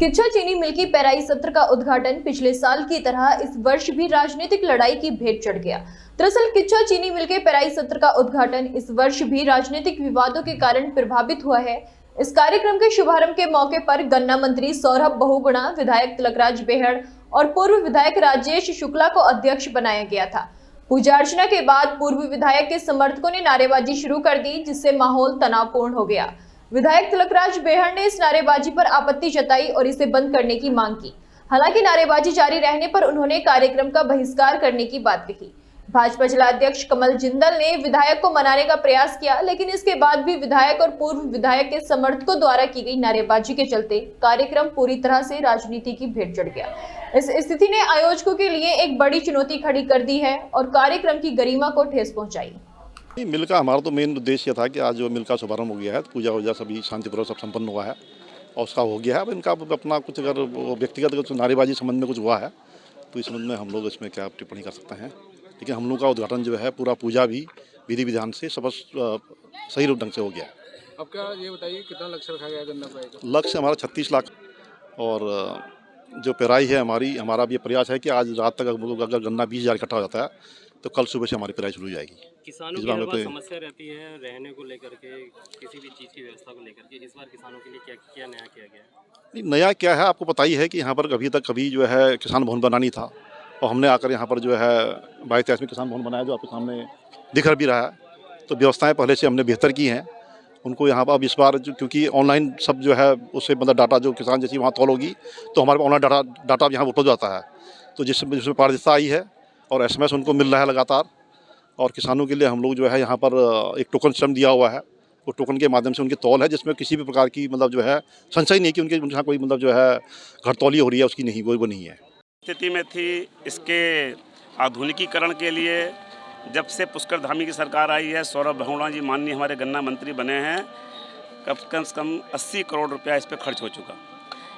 किच्चा चीनी मिल की पेराई सत्र का उद्घाटन पिछले साल की तरह इस वर्ष भी राजनीतिक लड़ाई की भेंट चढ़ गया। दरअसल किच्चा चीनी मिल के पेराई सत्र का उद्घाटन इस वर्ष भी राजनीतिक विवादों के कारण प्रभावित हुआ है। इस कार्यक्रम के शुभारंभ के मौके पर गन्ना मंत्री सौरभ बहुगुणा, विधायक तिलकराज बेहड़ और पूर्व विधायक राजेश शुक्ला को अध्यक्ष बनाया गया था। पूजा अर्चना के बाद पूर्व विधायक के समर्थकों ने नारेबाजी शुरू कर दी, जिससे माहौल तनावपूर्ण हो गया। विधायक तिलकराज बेहड़ ने इस नारेबाजी पर आपत्ति जताई और इसे बंद करने की मांग की। हालांकि नारेबाजी जारी रहने पर उन्होंने कार्यक्रम का बहिष्कार करने की बात कही। भाजपा जिला अध्यक्ष कमल जिंदल ने विधायक को मनाने का प्रयास किया, लेकिन इसके बाद भी विधायक और पूर्व विधायक के समर्थकों द्वारा की गई नारेबाजी के चलते कार्यक्रम पूरी तरह से राजनीति की भेंट चढ़ गया। इस स्थिति ने आयोजकों के लिए एक बड़ी चुनौती खड़ी कर दी है और कार्यक्रम की गरिमा को ठेस पहुंचाई। मिल का हमारा तो मेन उद्देश्य था कि आज जो मिल का शुभारंभ हो गया है, पूजा वूजा सभी शांतिपूर्वक सब संपन्न हुआ है और उसका हो गया है। अब इनका अपना कुछ अगर व्यक्तिगत कुछ नारेबाजी संबंध में कुछ हुआ है तो इस संबंध में हम लोग इसमें क्या टिप्पणी कर सकते हैं, लेकिन हम लोग का उद्घाटन जो है पूरा पूजा भी विधि विधान से सब सही रूप ढंग से हो गया है। अब क्या ये बताइए कितना लक्ष्य रखा गया गन्ना पेराई का? लक्ष्य हमारा 36 लाख और जो पेराई है हमारा भी प्रयास है कि आज रात तक अगर गन्ना 20,000 इकट्ठा हो जाता है तो कल सुबह से हमारी पेराई शुरू हो जाएगी। किसानों की हर बार समस्या रहती है रहने को लेकर के, किसी भी चीज़ की व्यवस्था को लेकर के। इस बार किसानों के लिए क्या नया किया गया है? नहीं, नया क्या है आपको पता ही है कि यहाँ पर कभी जो है किसान भवन बना नहीं था और हमने आकर यहाँ पर जो है 22-23 में किसान भवन बनाया, जो आपके सामने दिख भी रहा है। तो व्यवस्थाएँ पहले से हमने बेहतर की हैं उनको यहाँ पर। अब इस बार क्योंकि ऑनलाइन सब जो है उससे मतलब डाटा जो किसान जैसी वहाँ तौल होगी तो हमारे ऑनलाइन डाटा यहाँ उपलब्ध होता है, तो जिसमें पारदर्शिता आई है और SMS उनको मिल रहा है लगातार। और किसानों के लिए हम लोग जो है यहाँ पर एक टोकन सिस्टम दिया हुआ है, वो टोकन के माध्यम से उनकी तौल है, जिसमें किसी भी प्रकार की मतलब जो है संशय नहीं कि उनके यहाँ कोई मतलब जो है घटतौली हो रही है, उसकी नहीं, वो नहीं है। स्थिति में थी इसके आधुनिकीकरण के लिए जब से पुष्कर धामी की सरकार आई है, सौरभ बहुगुणा जी माननीय हमारे गन्ना मंत्री बने हैं, कम से कम 80 करोड़ रुपया इस पर खर्च हो चुका।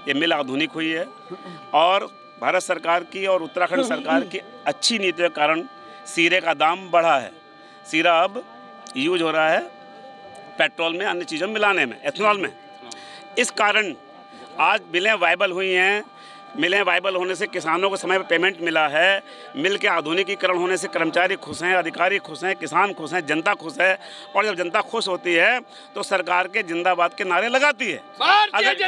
ये मिल आधुनिक हुई है और भारत सरकार की और उत्तराखंड सरकार की अच्छी नीतियों के कारण सीरे का दाम बढ़ा है। सीरा अब यूज हो रहा है पेट्रोल में, अन्य चीज़ों में मिलाने में, एथेनॉल में। इस कारण आज मिलें वायबल हुई हैं। मिलें वायबल होने से किसानों को समय पर पेमेंट मिला है। मिल के आधुनिकीकरण होने से कर्मचारी खुश हैं, अधिकारी खुश हैं, किसान खुश हैं, जनता खुश है। और जब जनता खुश होती है तो सरकार के जिंदाबाद के नारे लगाती है। अगर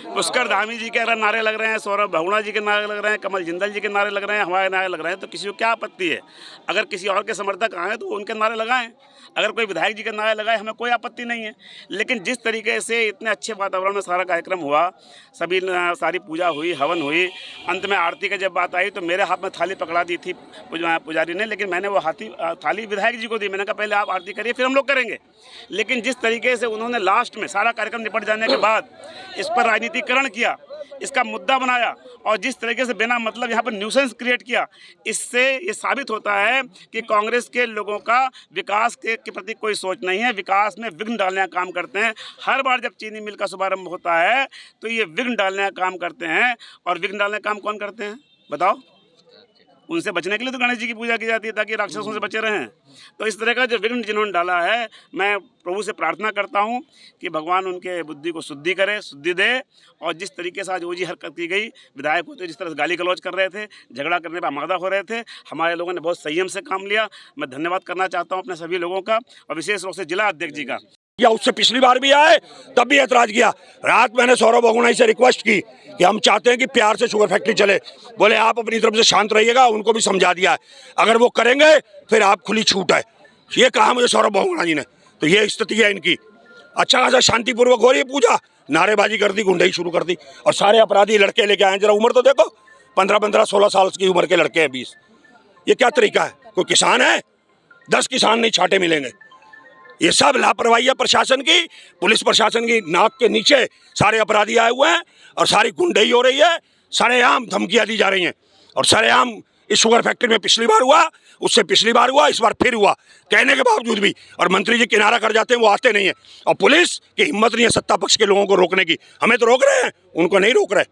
पुष्कर धामी जी के अगर नारे लग रहे हैं, सौरभ बहुगुणा जी के नारे लग रहे हैं, कमल जिंदल जी के नारे लग रहे हैं, हमारे नारे लग रहे हैं, तो किसी को क्या आपत्ति है? अगर किसी और के समर्थक आए तो उनके नारे लगाएं। अगर कोई विधायक जी के नारे लगाए, हमें कोई आपत्ति नहीं है। लेकिन जिस तरीके से इतने अच्छे वातावरण में सारा कार्यक्रम हुआ, सारी पूजा हुई, हवन हुई, अंत में आरती की जब बात आई तो मेरे हाथ में थाली पकड़ा दी थी पुजारी ने, लेकिन मैंने वो थाली विधायक जी को दी। मैंने कहा पहले आप आरती करिए फिर हम लोग करेंगे। लेकिन जिस तरीके से उन्होंने लास्ट में सारा कार्यक्रम निपट जाने के बाद इस पर राजनीतिकरण किया, इसका मुद्दा बनाया और जिस तरीके से बिना मतलब यहाँ पर न्यूसेंस क्रिएट किया, इससे ये साबित होता है कि कांग्रेस के लोगों का विकास के प्रति कोई सोच नहीं है, विकास में विघ्न डालने का काम करते हैं। हर बार जब चीनी मिल का शुभारंभ होता है तो ये विघ्न डालने का काम करते हैं। और विघ्न डालने का काम कौन करते हैं बताओ? उनसे बचने के लिए तो गणेश जी की पूजा की जाती है ताकि राक्षसों से बचे रहें। तो इस तरह का जो विघ्न जिन्होंने डाला है, मैं प्रभु से प्रार्थना करता हूं कि भगवान उनके बुद्धि को शुद्धि करे, शुद्धि दे। और जिस तरीके से आज ओजी हरकत की गई, विधायक होते जिस तरह से गाली गलौज कर रहे थे, झगड़ा करने पर आमादा हो रहे थे, हमारे लोगों ने बहुत संयम से काम लिया। मैं धन्यवाद करना चाहता हूँ अपने सभी लोगों का और विशेष रूप से जिला अध्यक्ष जी का। या उससे पिछली बार भी आए तब भी ऐतराज किया। रात मैंने सौरभ बहुगुणा से रिक्वेस्ट की कि हम चाहते हैं कि प्यार से शुगर फैक्ट्री चले। बोले आप अपनी तरफ से शांत रहिएगा, उनको भी समझा दिया है, अगर वो करेंगे फिर आप खुली छूट है, ये कहा मुझे सौरभ बहुगुणा जी ने। तो ये स्थिति है इनकी। अच्छा खासा शांतिपूर्वक हो रही है पूजा, नारेबाजी कर दी, गुंडई शुरू कर दी और सारे अपराधी लड़के लेके आए। जरा उम्र तो देखो, 15-15, 16 साल की उम्र के लड़के हैं, 20। ये क्या तरीका है? कोई किसान है? 10 किसान नहीं छाटे मिलेंगे। ये सब लापरवाही है प्रशासन की, पुलिस प्रशासन की नाक के नीचे सारे अपराधी आए हुए हैं और सारी गुंडई हो रही है। सरेआम धमकियां दी जा रही हैं और सरेआम इस शुगर फैक्ट्री में पिछली बार हुआ, उससे पिछली बार हुआ, इस बार फिर हुआ, कहने के बावजूद भी। और मंत्री जी किनारा कर जाते हैं, वो आते नहीं है। और पुलिस की हिम्मत नहीं है सत्ता पक्ष के लोगों को रोकने की। हमें तो रोक रहे हैं, उनको नहीं रोक रहे।